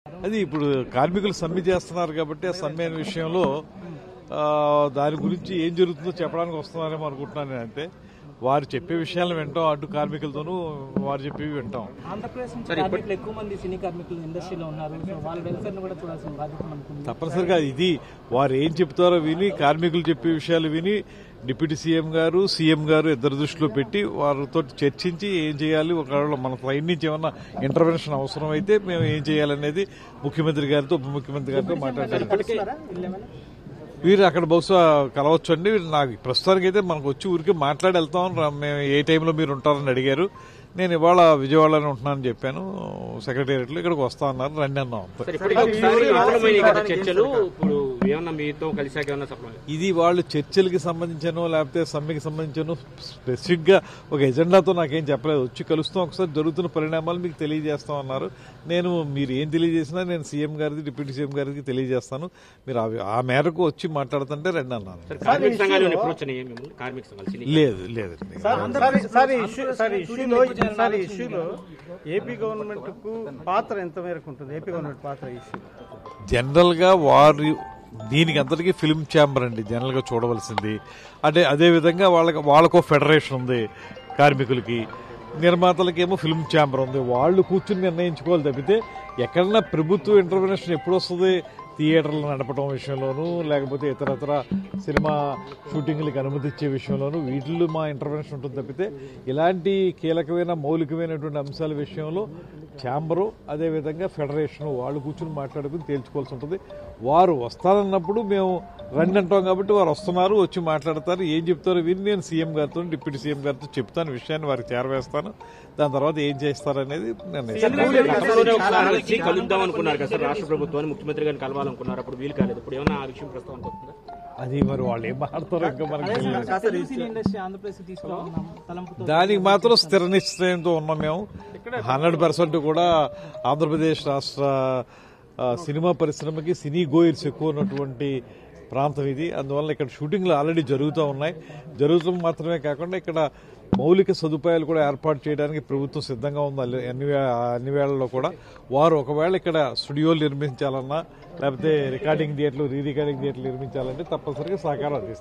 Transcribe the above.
అది ఇప్పుడు కార్మికులు సమ్మె చేస్తున్నారు కాబట్టి ఆ సమ్మె అనే విషయంలో దాని గురించి ఏం జరుగుతుందో చెప్పడానికి వస్తున్నారేమో అనుకుంటున్నాను నేను. అంతే వారు చెప్పే విషయాలను వింటాం, అటు కార్మికులతోనూ వారు చెప్పేవి వింటాం. ఆంధ్రప్రదేశ్ నుంచి కార్మికులు ఎక్కువ మంది సినీ కార్మికులు ఇండస్ట్రీలో ఉన్నారు. వాళ్ళ వెల్ఫేర్ కూడా చూడాల్సిన బాధ్యత మనకు తప్పనిసరిగా ఇది వారు ఏం చెప్తారో విని, కార్మికులు చెప్పే విషయాలు విని డిప్యూటీ సీఎం గారు, సీఎం గారు ఇద్దరు దృష్టిలో పెట్టి వారితో చర్చించి ఏం చేయాలి, ఒకవేళ మన సైడ్ నుంచి ఏమన్నా ఇంటర్వెన్షన్ అవసరం అయితే మేము ఏం చేయాలనేది ముఖ్యమంత్రి గారితో, ఉప ముఖ్యమంత్రి గారితో మాట్లాడారు. వీరు అక్కడ బహుశా కలవచ్చు అండి. నాకు ప్రస్తుతానికి అయితే మనకు వచ్చి ఊరికి మాట్లాడి వెళ్తాం. మేము ఏ టైంలో మీరు ఉంటారని అడిగారు. నేను ఇవాళ విజయవాడలోనే ఉంటున్నానని చెప్పాను. సెక్రటేరియట్ లో ఇక్కడికి వస్తా అన్నారు, రండి అన్నాం. ఇది వాళ్ళు చర్చలకి సంబంధించానో లేకపోతే సమ్మెకి సంబంధించానో స్పెసిఫిక్ గా ఒక ఎజెండాతో నాకేం చెప్పలేదు. వచ్చి కలుస్తాం, ఒకసారి జరుగుతున్న పరిణామాలు మీకు తెలియజేస్తాం అన్నారు. మీరు ఏం తెలియజేసినా నేను సీఎం గారికి, డిప్యూటీ సీఎం గారికి తెలియజేస్తాను. మీరు ఆ మేరకు వచ్చి మాట్లాడుతుంటే రండి అన్నారు. లేదు లేదండి. ఇష్యూలో ఏపీ గవర్నమెంట్ కు పాత్ర ఎంత మేరకు ఉంటుంది? ఏపీ గవర్నమెంట్ పాత్ర ఇష్యూ జనరల్ గా వారు దీనికి అంతటికీ ఫిల్మ్ ఛాంబర్ అండి జనరల్ గా చూడవలసింది. అంటే అదే విధంగా వాళ్ళకో ఫెడరేషన్ ఉంది, కార్మికులకి, నిర్మాతలకేమో ఫిల్మ్ ఛాంబర్ ఉంది. వాళ్ళు కూర్చుని నిర్ణయించుకోవాలి తప్పితే ఎక్కడన్నా ప్రభుత్వ ఇంటర్వెన్షన్ ఎప్పుడు వస్తుంది? థియేటర్లు నడపడం విషయంలోనూ లేకపోతే ఇతరత్ర సినిమా షూటింగ్లకు అనుమతి ఇచ్చే విషయంలోనూ వీటిల్లో మా ఇంటర్వెన్షన్ ఉంటుంది తప్పితే ఇలాంటి కీలకమైన మౌలికమైనటువంటి అంశాల విషయంలో ఛాంబరు, అదేవిధంగా ఫెడరేషన్ వాళ్ళు కూర్చుని మాట్లాడుకుని తేల్చుకోవాల్సి ఉంటుంది. వారు వస్తారన్నప్పుడు మేము రండి అంటాం కాబట్టి వారు వస్తున్నారు, వచ్చి మాట్లాడతారు. ఏం చెప్తారో విని నేను సీఎం గారితో, డిప్యూటీ సీఎం గారితో చెప్తాను, విషయాన్ని వారికి చేరవేస్తాను. దాని తర్వాత ఏం చేస్తారనేది కలుద్దాం అనుకున్నారు కదా సార్ రాష్ట్ర ప్రభుత్వాన్ని, ముఖ్యమంత్రి గారిని కలవాలనుకున్నారు, అప్పుడు వీలు కాలేదు. ఇప్పుడు ఏమన్నా ఆ విషయం ప్రస్తావన అవుతుందా? అది మరి వాళ్ళు ఏం మాట్లాడతారో ఇంకా మనకి దానికి మాత్రం స్థిర నిశ్చయంతో ఉన్నాం మేము. 100% కూడా ఆంధ్రప్రదేశ్ రాష్ట్ర సినిమా పరిశ్రమకి సినీ గోయర్స్ ఎక్కువ ఉన్నటువంటి ప్రాంతం ఇది. అందువల్ల ఇక్కడ షూటింగ్లు ఆల్రెడీ జరుగుతూ ఉన్నాయి. జరుగుతూ మాత్రమే కాకుండా ఇక్కడ మౌలిక సదుపాయాలు కూడా ఏర్పాటు చేయడానికి ప్రభుత్వం సిద్ధంగా ఉంది. అన్ని వేళల్లో కూడా వారు ఒకవేళ ఇక్కడ స్టూడియోలు నిర్మించాలన్నా లేకపోతే రికార్డింగ్ థియేటర్లు, రీ రికార్డింగ్ థియేటర్లు నిర్మించాలంటే తప్పనిసరిగా సహకారం అందిస్తారు.